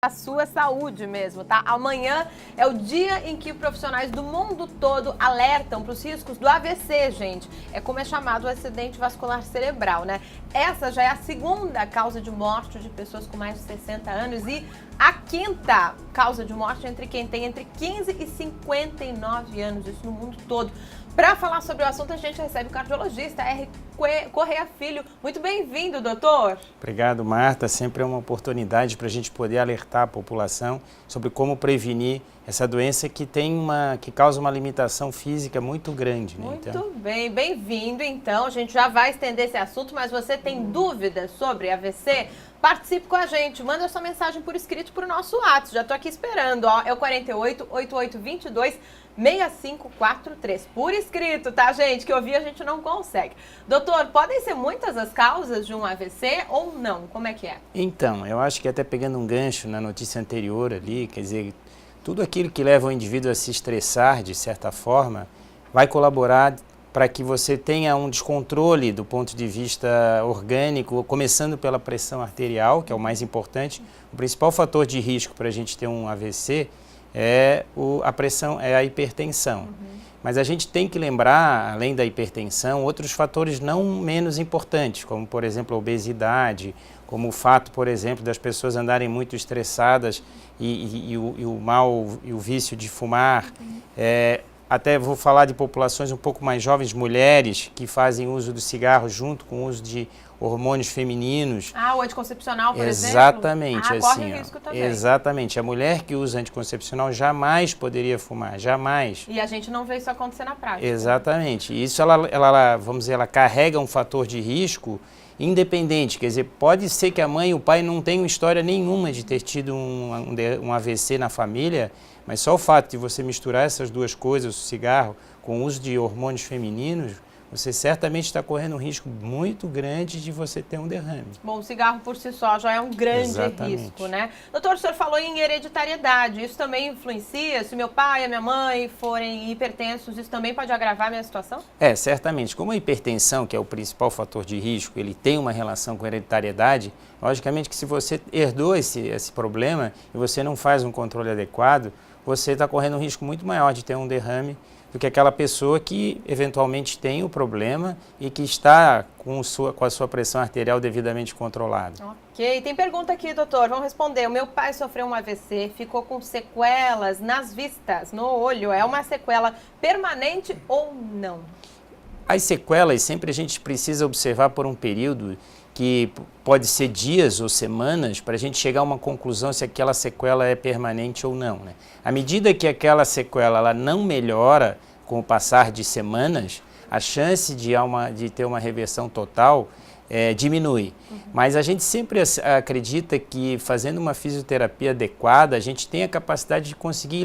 a sua saúde mesmo, tá? Amanhã é o dia em que profissionais do mundo todo alertam para os riscos do AVC, gente. É como é chamado o acidente vascular cerebral, né? Essa já é a segunda causa de morte de pessoas com mais de 60 anos e a quinta causa de morte entre quem tem entre 15 e 59 anos, isso no mundo todo. Para falar sobre o assunto, a gente recebe o cardiologista R. Correia Filho. Muito bem-vindo, doutor. Obrigado, Marta. Sempre é uma oportunidade para a gente poder alertar a população sobre como prevenir essa doença que causa uma limitação física muito grande. Né? Muito bem, bem-vindo. Então, a gente já vai estender esse assunto, mas você tem dúvidas sobre AVC? Participe com a gente, manda sua mensagem por escrito para o nosso WhatsApp. Já estou aqui esperando, ó. É o 48 8822 6543. Por escrito, tá, gente? Que ouvir a gente não consegue. Doutor, podem ser muitas as causas de um AVC ou não? Como é que é? Então, eu acho que até pegando um gancho na notícia anterior ali, quer dizer, tudo aquilo que leva o indivíduo a se estressar, de certa forma, vai colaborar para que você tenha um descontrole do ponto de vista orgânico, começando pela pressão arterial, que é o mais importante. O principal fator de risco para a gente ter um AVC é a hipertensão. Mas a gente tem que lembrar, além da hipertensão, outros fatores não menos importantes, como, por exemplo, a obesidade, como o fato, por exemplo, das pessoas andarem muito estressadas e o vício de fumar. Até vou falar de populações um pouco mais jovens, mulheres que fazem uso do cigarro junto com o uso de hormônios femininos. O anticoncepcional, por exatamente, exemplo? Corre risco também. Exatamente. A mulher que usa anticoncepcional jamais poderia fumar, jamais. E a gente não vê isso acontecer na prática. Exatamente. Isso, vamos dizer, ela carrega um fator de risco independente, quer dizer, pode ser que a mãe e o pai não tenham história nenhuma de ter tido um AVC na família, mas só o fato de você misturar essas duas coisas, o cigarro, com o uso de hormônios femininos, você certamente está correndo um risco muito grande de você ter um derrame. Bom, o cigarro por si só já é um grande Exatamente. risco, né? Doutor, o senhor falou em hereditariedade, isso também influencia? Se meu pai e a minha mãe forem hipertensos, isso também pode agravar a minha situação? Certamente. Como a hipertensão, que é o principal fator de risco, ele tem uma relação com a hereditariedade, logicamente que se você herdou esse problema e você não faz um controle adequado, você está correndo um risco muito maior de ter um derrame do que aquela pessoa que eventualmente tem o problema e que está com a sua pressão arterial devidamente controlada. Ok, tem pergunta aqui, doutor, vamos responder. O meu pai sofreu um AVC, ficou com sequelas nas vistas, no olho. É uma sequela permanente ou não? As sequelas sempre a gente precisa observar por um período que pode ser dias ou semanas para a gente chegar a uma conclusão se aquela sequela é permanente ou não. Né? À medida que aquela sequela ela não melhora com o passar de semanas, a chance de ter uma reversão total diminui. Mas a gente sempre acredita que fazendo uma fisioterapia adequada, a gente tem a capacidade de conseguir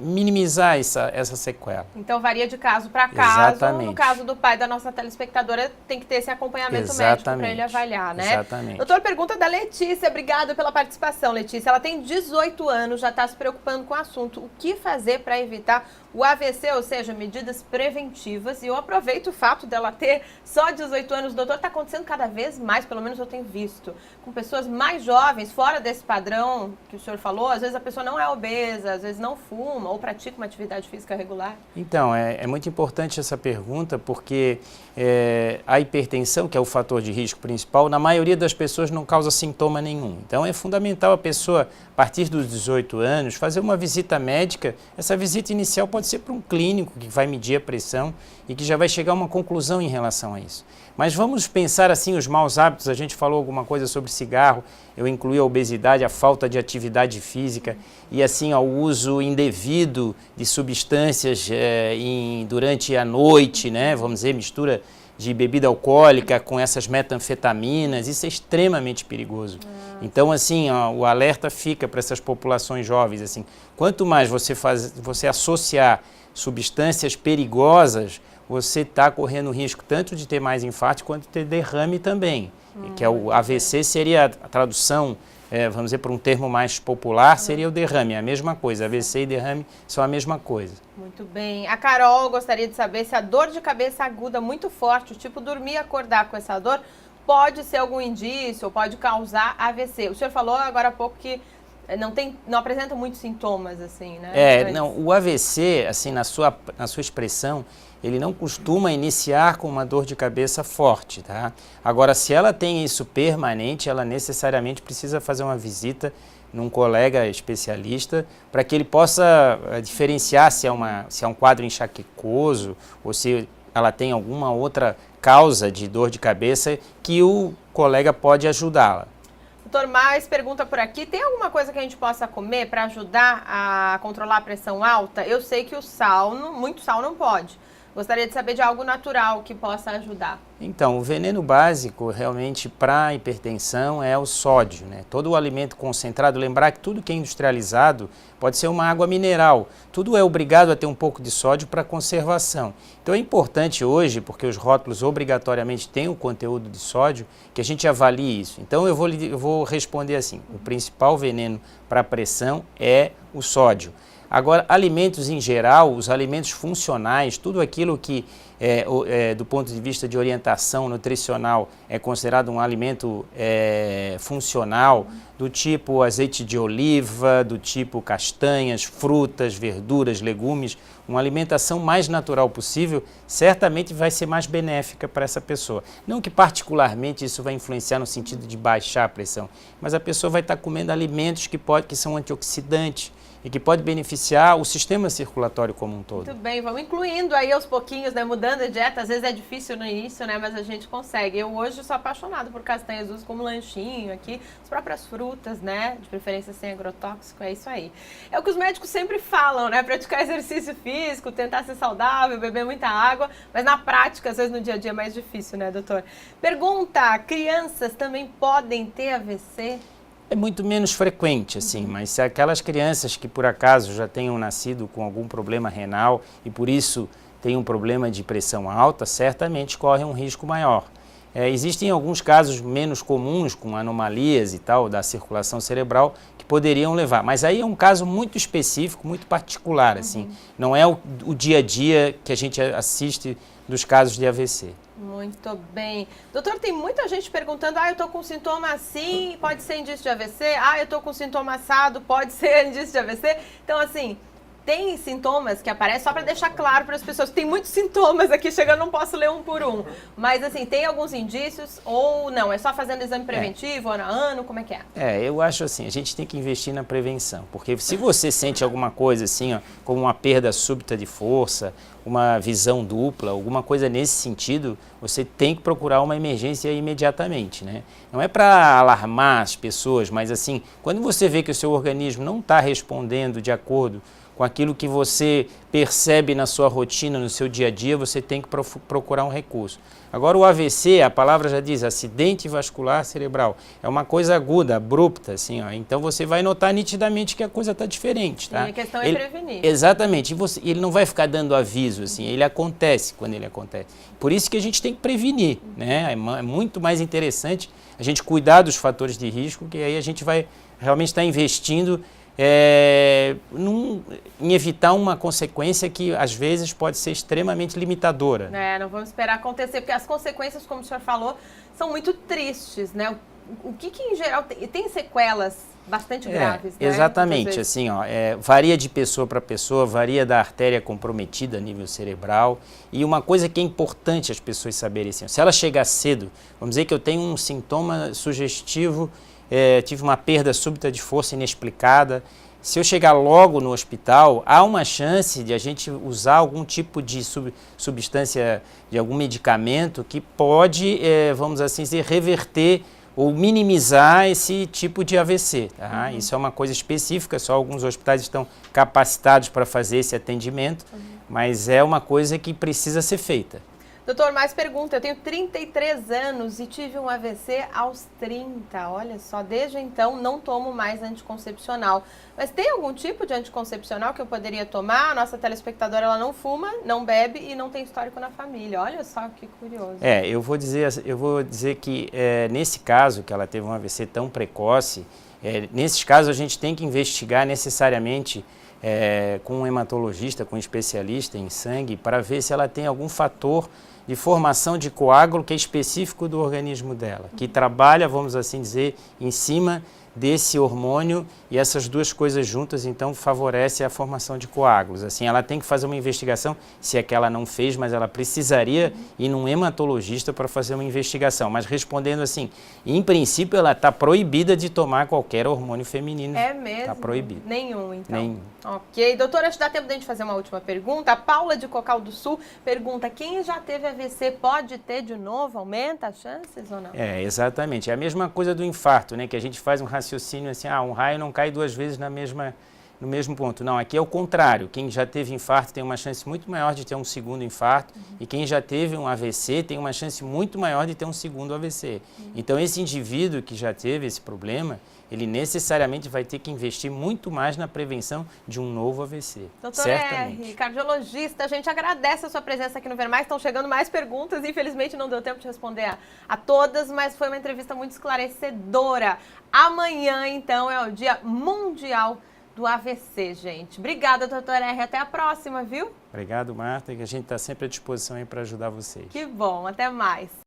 minimizar essa sequela. Então varia de caso para caso. Exatamente. No caso do pai da nossa telespectadora, tem que ter esse acompanhamento médico para ele avaliar, né? Exatamente. Doutor, pergunta da Letícia. Obrigada pela participação, Letícia. Ela tem 18 anos, já está se preocupando com o assunto. O que fazer para evitar o AVC, ou seja, medidas preventivas? E eu aproveito o fato dela ter só 18 anos. Doutor, está acontecendo cada vez mais, pelo menos eu tenho visto, com pessoas mais jovens, fora desse padrão que o senhor falou. Às vezes a pessoa não é obesa, às vezes não fuma ou pratica uma atividade física regular. Então, é muito importante essa pergunta porque a hipertensão, que é o fator de risco principal, na maioria das pessoas não causa sintoma nenhum. Então é fundamental a pessoa, a partir dos 18 anos, fazer uma visita médica. Essa visita inicial pode ser para um clínico que vai medir a pressão e que já vai chegar a uma conclusão em relação a isso. Mas vamos pensar assim os maus hábitos. A gente falou alguma coisa sobre cigarro, eu incluí a obesidade, a falta de atividade física e assim o uso indevido de substâncias durante a noite, né? Vamos dizer, mistura de bebida alcoólica com essas metanfetaminas, isso é extremamente perigoso. Então, assim, o alerta fica para essas populações jovens, assim, quanto mais você associar substâncias perigosas, você está correndo o risco tanto de ter mais infarto quanto de ter derrame também, que é o AVC seria a tradução, vamos dizer, para um termo mais popular, seria o derrame, é a mesma coisa, AVC e derrame são a mesma coisa. Muito bem. A Carol gostaria de saber se a dor de cabeça aguda muito forte, tipo dormir e acordar com essa dor, pode ser algum indício ou pode causar AVC. O senhor falou agora há pouco que não apresenta muitos sintomas, assim, né? O AVC, assim, na sua expressão, ele não costuma iniciar com uma dor de cabeça forte, tá? Agora, se ela tem isso permanente, ela necessariamente precisa fazer uma visita num colega especialista para que ele possa diferenciar se é um quadro enxaquecoso ou se ela tem alguma outra causa de dor de cabeça que o colega pode ajudá-la. Doutor Mais pergunta por aqui, tem alguma coisa que a gente possa comer para ajudar a controlar a pressão alta? Eu sei que muito sal não pode. Gostaria de saber de algo natural que possa ajudar. Então, o veneno básico realmente para a hipertensão é o sódio, né? Todo o alimento concentrado, lembrar que tudo que é industrializado pode ser uma água mineral, tudo é obrigado a ter um pouco de sódio para conservação. Então é importante hoje, porque os rótulos obrigatoriamente têm o conteúdo de sódio, que a gente avalie isso. Então eu vou responder assim, o principal veneno para a pressão é o sódio. Agora, alimentos em geral, os alimentos funcionais, tudo aquilo que, do ponto de vista de orientação nutricional, é considerado um alimento funcional, do tipo azeite de oliva, do tipo castanhas, frutas, verduras, legumes, uma alimentação mais natural possível, certamente vai ser mais benéfica para essa pessoa. Não que particularmente isso vai influenciar no sentido de baixar a pressão, mas a pessoa vai estar comendo alimentos que são antioxidantes, e que pode beneficiar o sistema circulatório como um todo. Muito bem, vamos incluindo aí aos pouquinhos, né, mudando a dieta, às vezes é difícil no início, né, mas a gente consegue. Eu hoje sou apaixonada por castanhas, uso como lanchinho aqui, as próprias frutas, né, de preferência sem agrotóxico, é isso aí. É o que os médicos sempre falam, né, praticar exercício físico, tentar ser saudável, beber muita água, mas na prática, às vezes no dia a dia é mais difícil, né, doutor? Pergunta, crianças também podem ter AVC? É muito menos frequente, assim, mas se aquelas crianças que por acaso já tenham nascido com algum problema renal e por isso têm um problema de pressão alta, certamente correm um risco maior. Existem alguns casos menos comuns, com anomalias e tal, da circulação cerebral, que poderiam levar, mas aí é um caso muito específico, muito particular, assim, não é o dia a dia que a gente assiste dos casos de AVC. Muito bem. Doutor, tem muita gente perguntando, eu tô com sintoma assim, pode ser indício de AVC? Eu tô com sintoma assado, pode ser indício de AVC? Então, assim, tem sintomas que aparecem, só para deixar claro para as pessoas, tem muitos sintomas aqui, chegando, não posso ler um por um, mas assim, tem alguns indícios ou não? É só fazendo exame preventivo, ano a ano, como é que é? Eu acho assim, a gente tem que investir na prevenção, porque se você sente alguma coisa assim, como uma perda súbita de força, uma visão dupla, alguma coisa nesse sentido, você tem que procurar uma emergência imediatamente, né? Não é para alarmar as pessoas, mas assim, quando você vê que o seu organismo não está respondendo de acordo com aquilo que você percebe na sua rotina, no seu dia a dia, você tem que procurar um recurso. Agora o AVC, a palavra já diz, acidente vascular cerebral, é uma coisa aguda, abrupta, assim, então você vai notar nitidamente que a coisa está diferente, tá? E a questão é prevenir. Exatamente, ele não vai ficar dando aviso, assim, ele acontece quando ele acontece. Por isso que a gente tem que prevenir, né? É muito mais interessante a gente cuidar dos fatores de risco, que aí a gente vai realmente estar investindo em evitar uma consequência que às vezes pode ser extremamente limitadora. Não vamos esperar acontecer, porque as consequências, como o senhor falou, são muito tristes, né? O que em geral tem sequelas bastante graves, né? Exatamente, assim, varia de pessoa para pessoa, varia da artéria comprometida a nível cerebral, e uma coisa que é importante as pessoas saberem, assim, se ela chegar cedo, vamos dizer que eu tenho um sintoma sugestivo, tive uma perda súbita de força inexplicada, se eu chegar logo no hospital, há uma chance de a gente usar algum tipo de substância, de algum medicamento que pode, vamos assim dizer, reverter ou minimizar esse tipo de AVC. Tá? Isso é uma coisa específica, só alguns hospitais estão capacitados para fazer esse atendimento, mas é uma coisa que precisa ser feita. Doutor, mais pergunta, eu tenho 33 anos e tive um AVC aos 30, olha só, desde então não tomo mais anticoncepcional. Mas tem algum tipo de anticoncepcional que eu poderia tomar? A nossa telespectadora, ela não fuma, não bebe e não tem histórico na família, olha só que curioso. Eu vou dizer que nesse caso, que ela teve um AVC tão precoce, nesses casos a gente tem que investigar necessariamente com um hematologista, com um especialista em sangue, para ver se ela tem algum fator de formação de coágulo que é específico do organismo dela, que trabalha, vamos assim dizer, em cima desse hormônio e essas duas coisas juntas, então, favorecem a formação de coágulos. Assim, ela tem que fazer uma investigação, se é que ela não fez, mas ela precisaria ir num hematologista para fazer uma investigação. Mas respondendo assim, em princípio, ela está proibida de tomar qualquer hormônio feminino. É mesmo? Está proibido. Nenhum, então. Nenhum. Ok. Doutora, acho que dá tempo de a gente fazer uma última pergunta. A Paula de Cocal do Sul pergunta, quem já teve AVC pode ter de novo? Aumenta as chances ou não? É, exatamente. É a mesma coisa do infarto, né? Que a gente faz um raciocínio assim, um raio não cai duas vezes no mesmo ponto. Não, aqui é o contrário. Quem já teve infarto tem uma chance muito maior de ter um segundo infarto e quem já teve um AVC tem uma chance muito maior de ter um segundo AVC. Então, esse indivíduo que já teve esse problema, ele necessariamente vai ter que investir muito mais na prevenção de um novo AVC. Doutor certamente. R, cardiologista, a gente agradece a sua presença aqui no Ver Mais. Estão chegando mais perguntas, infelizmente não deu tempo de responder a todas, mas foi uma entrevista muito esclarecedora. Amanhã, então, é o Dia Mundial do AVC, gente. Obrigada, doutor R. Até a próxima, viu? Obrigado, Marta, que a gente está sempre à disposição aí para ajudar vocês. Que bom, até mais.